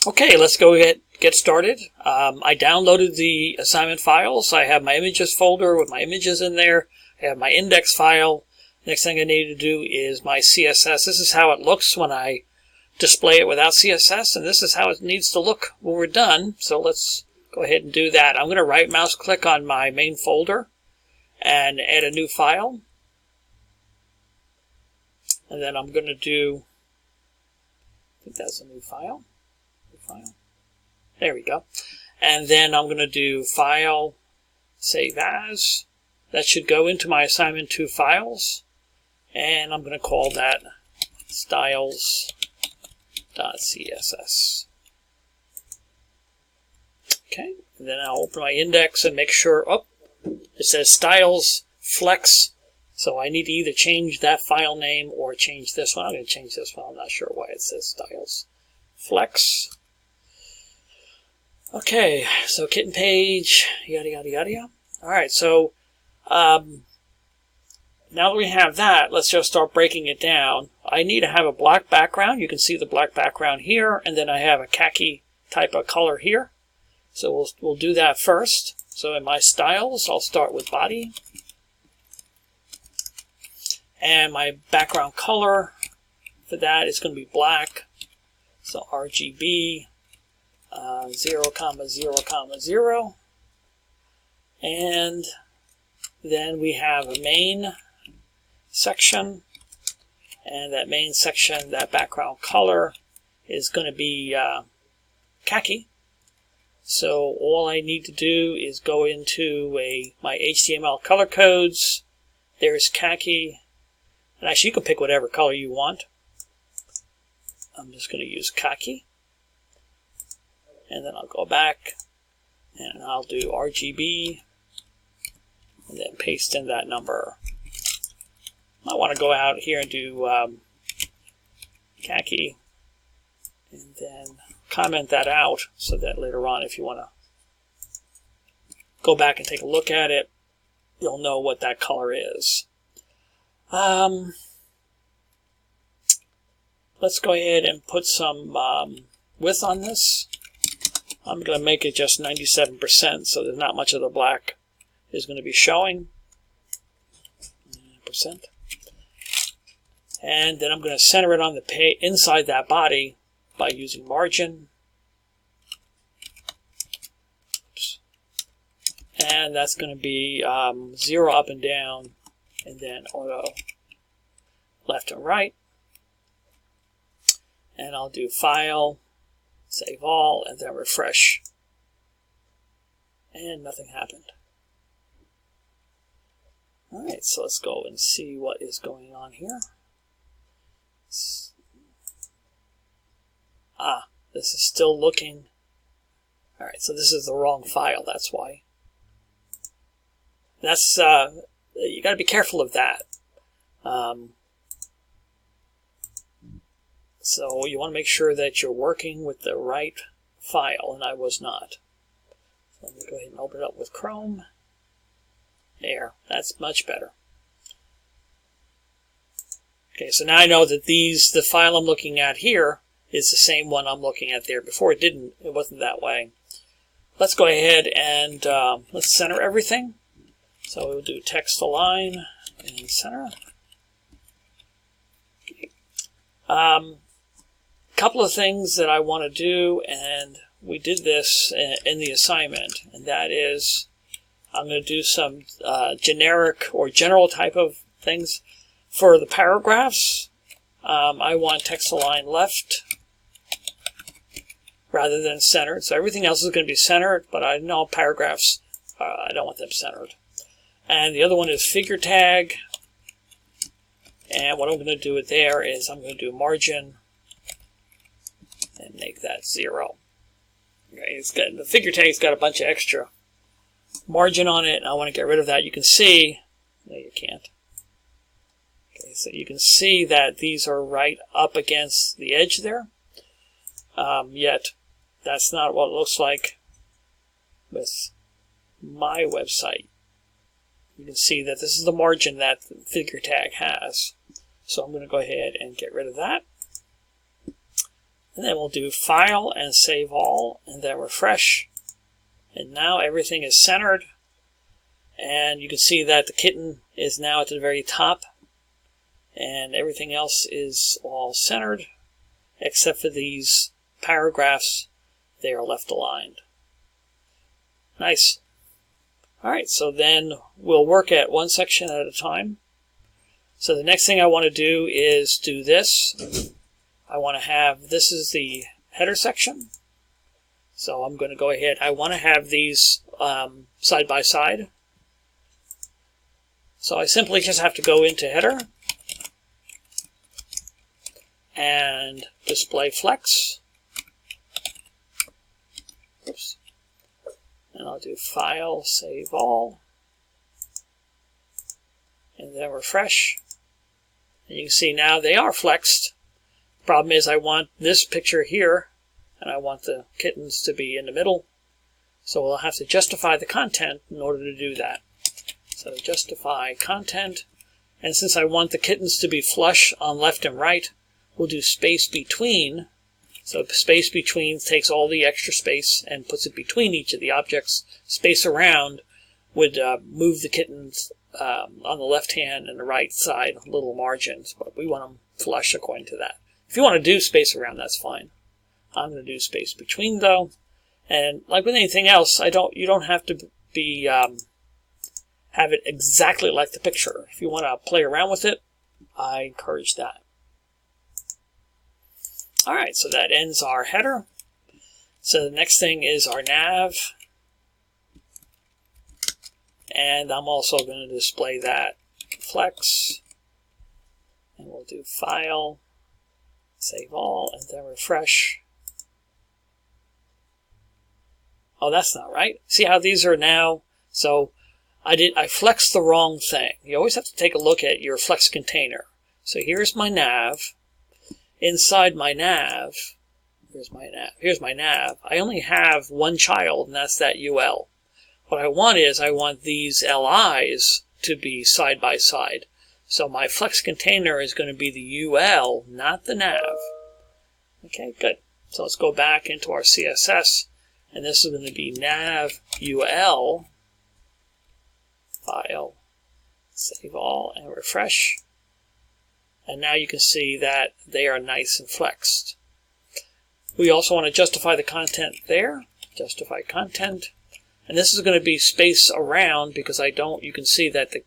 Okay, let's go get started. I downloaded the assignment files. I have my images folder with my images in there. I have my index file. Next thing I need to do is my CSS. This is how it looks when I display it without CSS, and this is how it needs to look when we're done. So let's go ahead and do that. I'm going to right mouse click on my main folder and add a new file. And then I'm going to do, I think that's a new file. There we go. And then I'm going to do File, Save As. That should go into my assignment 2 files. And I'm going to call that styles.css. Okay. And then I'll open my index and make sure, it says Styles Flex. So I need to either change that file name or change this one. I'm going to change this one. I'm not sure why it says Styles Flex. Okay, so kitten page, yada, yada, yada, yada. All right, so now that we have that, let's just start breaking it down. I need to have a black background. You can see the black background here, and then I have a khaki type of color here. So we'll do that first. So in my styles, I'll start with body. And my background color for that is going to be black. So RGB. 0, 0, 0, and then we have a main section, and that main section, that background color is going to be khaki. So all I need to do is go into my HTML color codes. There's khaki, and actually you can pick whatever color you want. I'm just going to use khaki. And then I'll go back and I'll do RGB and then paste in that number. I want to go out here and do khaki and then comment that out so that later on, if you want to go back and take a look at it, you'll know what that color is. Let's go ahead and put some width on this. I'm going to make it just 97%, so there's not much of the black is going to be showing. Percent. And then I'm going to center it on the page inside that body by using margin. Oops. And that's going to be 0 up and down, and then auto left and right. And I'll do File, Save All, and then refresh. And nothing happened. Alright, so let's go and see what is going on here. This is still looking. Alright, so this is the wrong file, that's why. That's, you gotta be careful of that. So you want to make sure that you're working with the right file, and I was not. So let me go ahead and open it up with Chrome. There, that's much better. Okay, so now I know that the file I'm looking at here is the same one I'm looking at there. Before it wasn't that way. Let's go ahead and let's center everything. So we'll do text align and center. Okay. Couple of things that I want to do, and we did this in the assignment, and that is I'm going to do some generic or general type of things. For the paragraphs, I want text align left rather than centered. So everything else is going to be centered, but I know paragraphs, I don't want them centered. And the other one is figure tag. And what I'm going to do with there is I'm going to do margin and make that 0. Okay, the figure tag's got a bunch of extra margin on it, and I want to get rid of that. You can see, no, you can't. Okay, so you can see that these are right up against the edge there. Yet that's not what it looks like with my website. You can see that this is the margin that the figure tag has. So I'm going to go ahead and get rid of that. And then we'll do File and Save All, and then refresh. And now everything is centered. And you can see that the kitten is now at the very top. And everything else is all centered, except for these paragraphs. They are left aligned. Nice. Alright, so then we'll work at one section at a time. So the next thing I want to do is do this. I want to have, this is the header section. So I'm going to go ahead, I want to have these side by side. So I simply just have to go into header and display flex. Oops. And I'll do File, Save All, and then refresh. And you can see now they are flexed. Problem is I want this picture here, and I want the kittens to be in the middle. So we'll have to justify the content in order to do that. So justify content, and since I want the kittens to be flush on left and right, we'll do space between. So space between takes all the extra space and puts it between each of the objects. Space around would move the kittens on the left hand and the right side, little margins, but we want them flush according to that. If you want to do space around, that's fine. I'm going to do space between though, and like with anything else, you don't have to be have it exactly like the picture. If you want to play around with it, I encourage that. Alright, so that ends our header. So the next thing is our nav. And I'm also going to display that flex. And we'll do File, Save All, and then refresh. Oh, that's not right. See how these are now? So I flexed the wrong thing. You always have to take a look at your flex container. So here's my nav. Inside my nav, here's my nav. I only have one child, and that's that UL. What I want is, I want these LIs to be side by side. So my flex container is going to be the UL, not the nav. Okay, good. So let's go back into our CSS, and this is going to be nav UL, File, Save All, and refresh. And now you can see that they are nice and flexed. We also want to justify the content there. Justify content. And this is going to be space around because you can see that the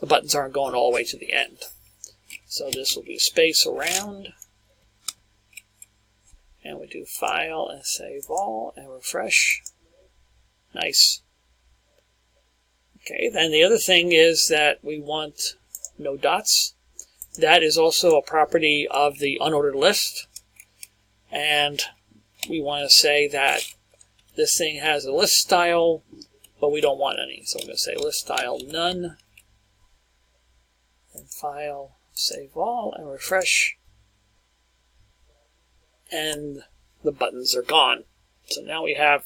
buttons aren't going all the way to the end. So this will be space around. And we do File and Save All and refresh. Nice. Okay, then the other thing is that we want no dots. That is also a property of the unordered list. And we want to say that this thing has a list style, but we don't want any. So I'm going to say list style none. And File, Save All, and refresh. And the buttons are gone. So now we have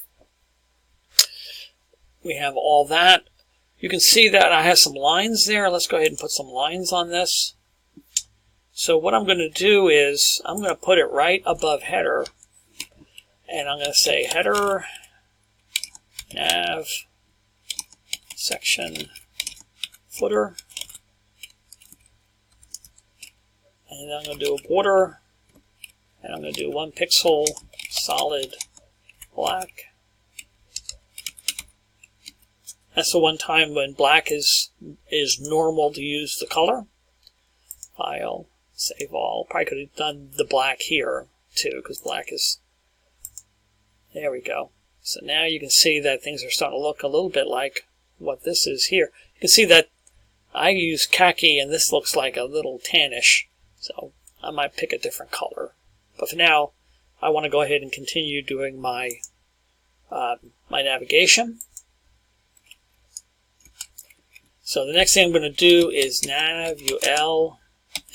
all that. You can see that I have some lines there. Let's go ahead and put some lines on this. So what I'm going to do is, I'm going to put it right above header, and I'm going to say header, nav, section, footer, and I'm going to do a border, and I'm going to do 1 pixel, solid, black. That's the one time when black is normal to use the color. File, Save All. Probably could have done the black here too, because black is, there we go. So now you can see that things are starting to look a little bit like what this is here. You can see that I use khaki and this looks like a little tannish, so I might pick a different color. But for now, I want to go ahead and continue doing my my navigation. So the next thing I'm going to do is nav UL,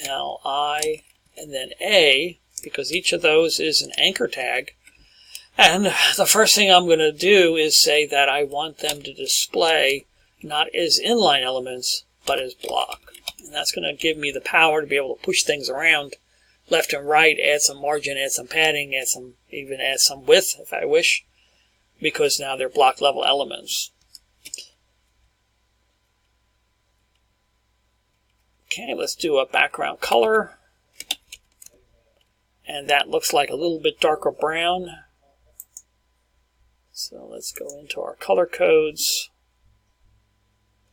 LI, and then A, because each of those is an anchor tag. And the first thing I'm going to do is say that I want them to display not as inline elements, but as block. And that's going to give me the power to be able to push things around left and right, add some margin, add some padding, even add some width if I wish, because now they're block level elements. Okay, let's do a background color. And that looks like a little bit darker brown. So let's go into our color codes.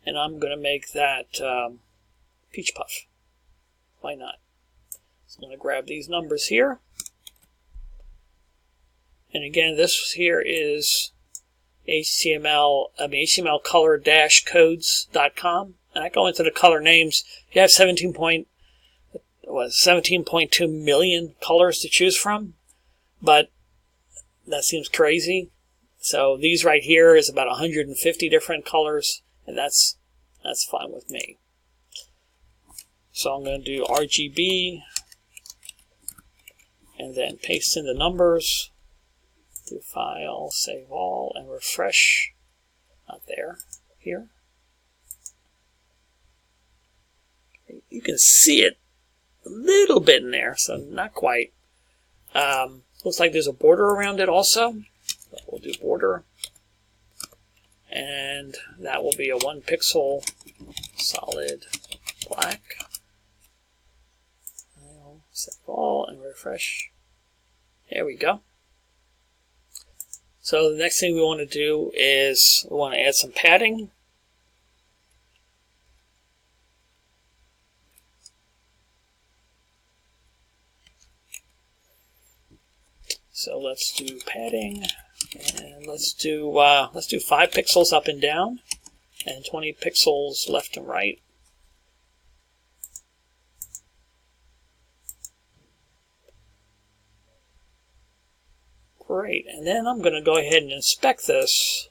And I'm going to make that peach puff. Why not? So I'm going to grab these numbers here. And again, this here is HTML color-codes.com. And I go into the color names. You have 17.2 million colors to choose from, but that seems crazy. So these right here is about 150 different colors, and that's fine with me. So I'm going to do RGB, and then paste in the numbers. Do File, Save All, and refresh. Not there. Here. You can see it a little bit in there, so not quite. Looks like there's a border around it also. So we'll do border. And that will be a 1 pixel solid black. I'll save all and refresh. There we go. So the next thing we want to do is we want to add some padding. So let's do padding, and let's do 5 pixels up and down, and 20 pixels left and right. Great, and then I'm going to go ahead and inspect this.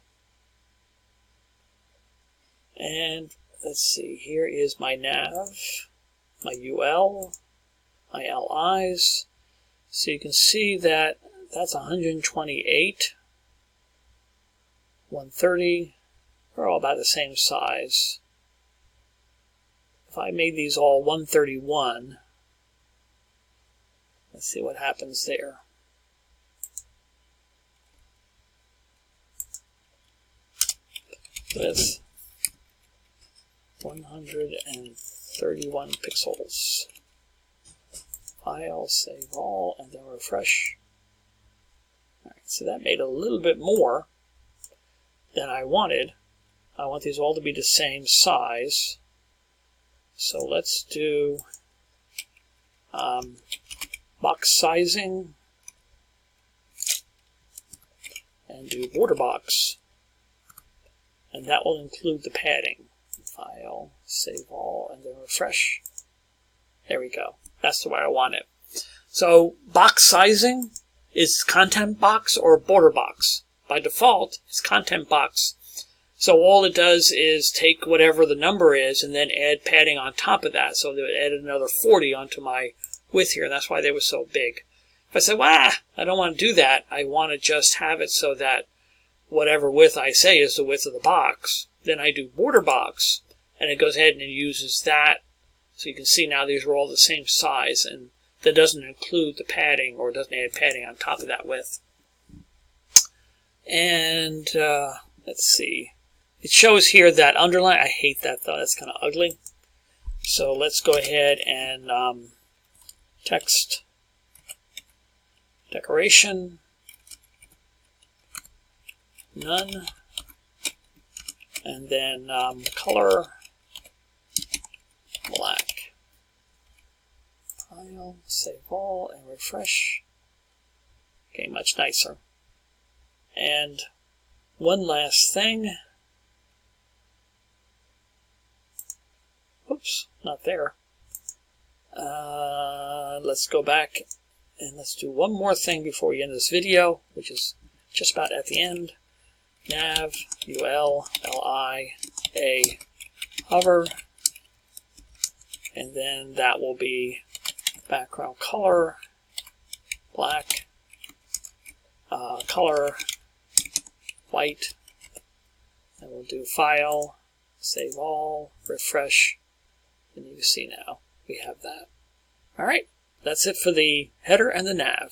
And let's see, here is my nav, my UL, my LIs. So you can see that that's 128, 130, they're all about the same size. If I made these all 131, let's see what happens there. With 131 pixels. File, save all, and then refresh. Alright, so that made a little bit more than I wanted. I want these all to be the same size. So let's do box sizing and do border box. And that will include the padding. File, save all, and then refresh. There we go. That's the way I want it. So box sizing is content box or border box. By default, it's content box. So all it does is take whatever the number is and then add padding on top of that. So they would add another 40 onto my width here, and that's why they were so big. If I say, well, I don't want to do that, I want to just have it so that whatever width I say is the width of the box, then I do border box, and it goes ahead and it uses that. So you can see now these are all the same size, and that doesn't include the padding or doesn't add padding on top of that width. And let's see. It shows here that underline. I hate that though. That's kind of ugly. So let's go ahead and text decoration. None. And then color black. File, save all, and refresh. Okay, much nicer. And one last thing. Oops, not there. Let's go back and let's do one more thing before we end this video, which is just about at the end. Nav, UL, LI, A, hover, and then that will be background color, black, color, white, and we'll do file, save all, refresh, and you can see now we have that. Alright, that's it for the header and the nav.